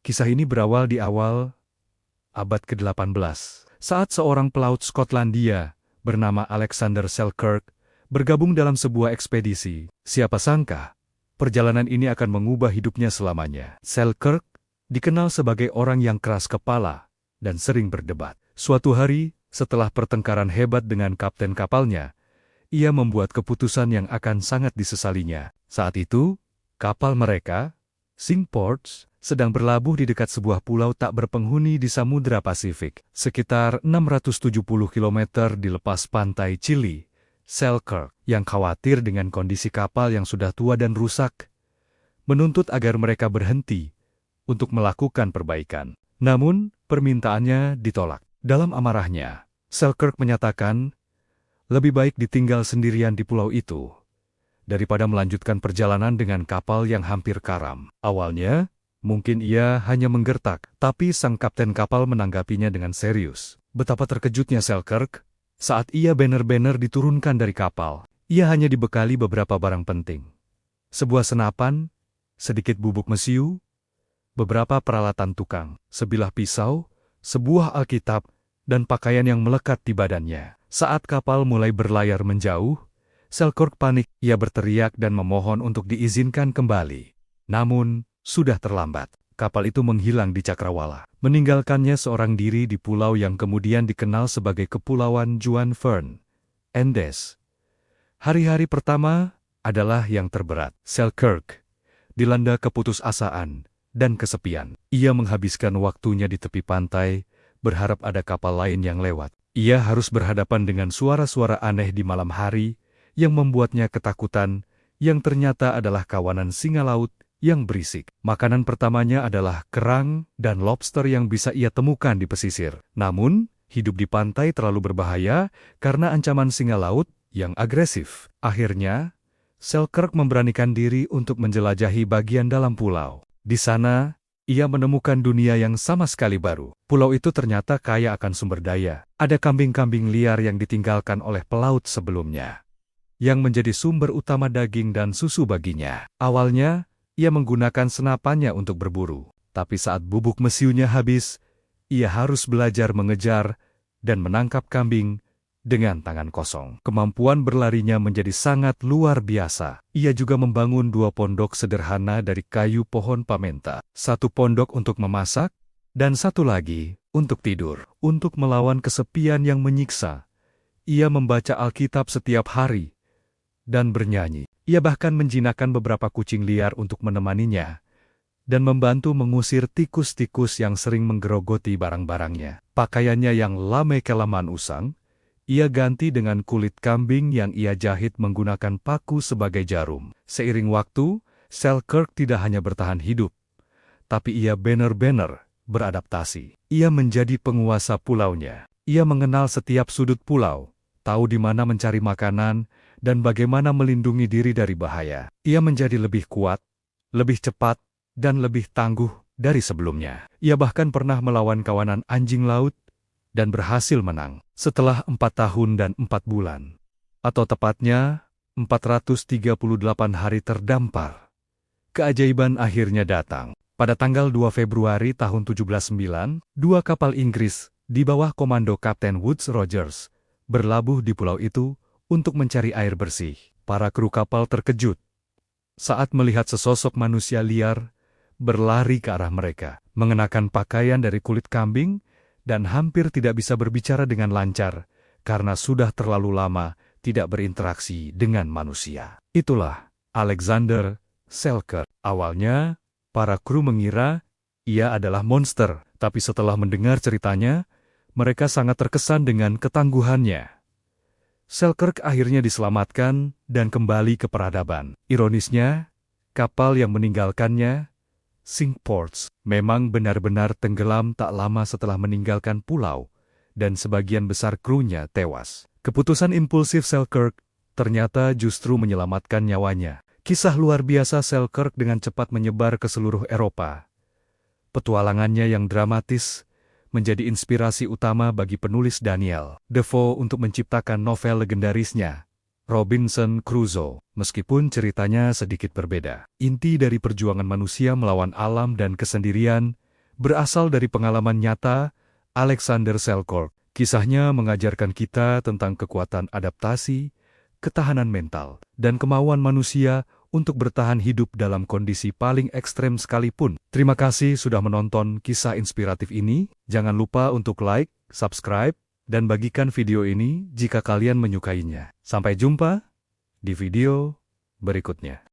Kisah ini berawal di awal abad ke-18, saat seorang pelaut Skotlandia bernama Alexander Selkirk bergabung dalam sebuah ekspedisi. Siapa sangka, perjalanan ini akan mengubah hidupnya selamanya. Selkirk dikenal sebagai orang yang keras kepala dan sering berdebat. Suatu hari, setelah pertengkaran hebat dengan kapten kapalnya, ia membuat keputusan yang akan sangat disesalinya. Saat itu, kapal mereka, Cinque Ports, sedang berlabuh di dekat sebuah pulau tak berpenghuni di Samudra Pasifik, sekitar 670 km di lepas pantai Chili. Selkirk, yang khawatir dengan kondisi kapal yang sudah tua dan rusak, menuntut agar mereka berhenti untuk melakukan perbaikan. Namun, permintaannya ditolak. Dalam amarahnya, Selkirk menyatakan, lebih baik ditinggal sendirian di pulau itu daripada melanjutkan perjalanan dengan kapal yang hampir karam. Awalnya, mungkin ia hanya menggertak, tapi sang kapten kapal menanggapinya dengan serius. Betapa terkejutnya Selkirk saat ia benar-benar diturunkan dari kapal. Ia hanya dibekali beberapa barang penting. Sebuah senapan, sedikit bubuk mesiu, beberapa peralatan tukang, sebilah pisau, sebuah Alkitab, dan pakaian yang melekat di badannya. Saat kapal mulai berlayar menjauh, Selkirk panik. Ia berteriak dan memohon untuk diizinkan kembali. Namun, sudah terlambat. Kapal itu menghilang di cakrawala, meninggalkannya seorang diri di pulau yang kemudian dikenal sebagai Kepulauan Juan Fern, Andes. Hari-hari pertama adalah yang terberat. Selkirk dilanda keputusasaan dan kesepian. Ia menghabiskan waktunya di tepi pantai, berharap ada kapal lain yang lewat. Ia harus berhadapan dengan suara-suara aneh di malam hari yang membuatnya ketakutan, yang ternyata adalah kawanan singa laut yang berisik. Makanan pertamanya adalah kerang dan lobster yang bisa ia temukan di pesisir. Namun, hidup di pantai terlalu berbahaya karena ancaman singa laut yang agresif. Akhirnya, Selkirk memberanikan diri untuk menjelajahi bagian dalam pulau. Di sana, ia menemukan dunia yang sama sekali baru. Pulau itu ternyata kaya akan sumber daya. Ada kambing-kambing liar yang ditinggalkan oleh pelaut sebelumnya, yang menjadi sumber utama daging dan susu baginya. Awalnya, ia menggunakan senapannya untuk berburu. Tapi saat bubuk mesiunya habis, ia harus belajar mengejar dan menangkap kambing dengan tangan kosong. Kemampuan berlarinya menjadi sangat luar biasa. Ia juga membangun 2 pondok sederhana dari kayu pohon pamenta. 1 pondok untuk memasak, dan 1 lagi untuk tidur. Untuk melawan kesepian yang menyiksa, ia membaca Alkitab setiap hari dan bernyanyi. Ia bahkan menjinakkan beberapa kucing liar untuk menemaninya dan membantu mengusir tikus-tikus yang sering menggerogoti barang-barangnya. Pakaiannya yang lama kelamaan usang, ia ganti dengan kulit kambing yang ia jahit menggunakan paku sebagai jarum. Seiring waktu, Selkirk tidak hanya bertahan hidup, tapi ia benar-benar beradaptasi. Ia menjadi penguasa pulaunya. Ia mengenal setiap sudut pulau, tahu di mana mencari makanan, dan bagaimana melindungi diri dari bahaya. Ia menjadi lebih kuat, lebih cepat, dan lebih tangguh dari sebelumnya. Ia bahkan pernah melawan kawanan anjing laut dan berhasil menang. Setelah 4 tahun dan 4 bulan, atau tepatnya 438 hari terdampar, keajaiban akhirnya datang. Pada tanggal 2 Februari tahun 1709, 2 kapal Inggris di bawah komando Kapten Woodes Rogers berlabuh di pulau itu untuk mencari air bersih. Para kru kapal terkejut saat melihat sesosok manusia liar berlari ke arah mereka, mengenakan pakaian dari kulit kambing dan hampir tidak bisa berbicara dengan lancar karena sudah terlalu lama tidak berinteraksi dengan manusia. Itulah Alexander Selkirk. Awalnya, para kru mengira ia adalah monster, tapi setelah mendengar ceritanya, mereka sangat terkesan dengan ketangguhannya. Selkirk akhirnya diselamatkan dan kembali ke peradaban. Ironisnya, kapal yang meninggalkannya, Cinque Ports, memang benar-benar tenggelam tak lama setelah meninggalkan pulau, dan sebagian besar krunya tewas. Keputusan impulsif Selkirk ternyata justru menyelamatkan nyawanya. Kisah luar biasa Selkirk dengan cepat menyebar ke seluruh Eropa. Petualangannya yang dramatis menjadi inspirasi utama bagi penulis Daniel Defoe untuk menciptakan novel legendarisnya, Robinson Crusoe. Meskipun ceritanya sedikit berbeda, inti dari perjuangan manusia melawan alam dan kesendirian Berasal dari pengalaman nyata, Alexander Selkirk. Kisahnya mengajarkan kita tentang kekuatan adaptasi, ketahanan mental, dan kemauan manusia untuk bertahan hidup dalam kondisi paling ekstrem sekalipun. Terima kasih sudah menonton kisah inspiratif ini. Jangan lupa untuk like, subscribe, dan bagikan video ini jika kalian menyukainya. Sampai jumpa di video berikutnya.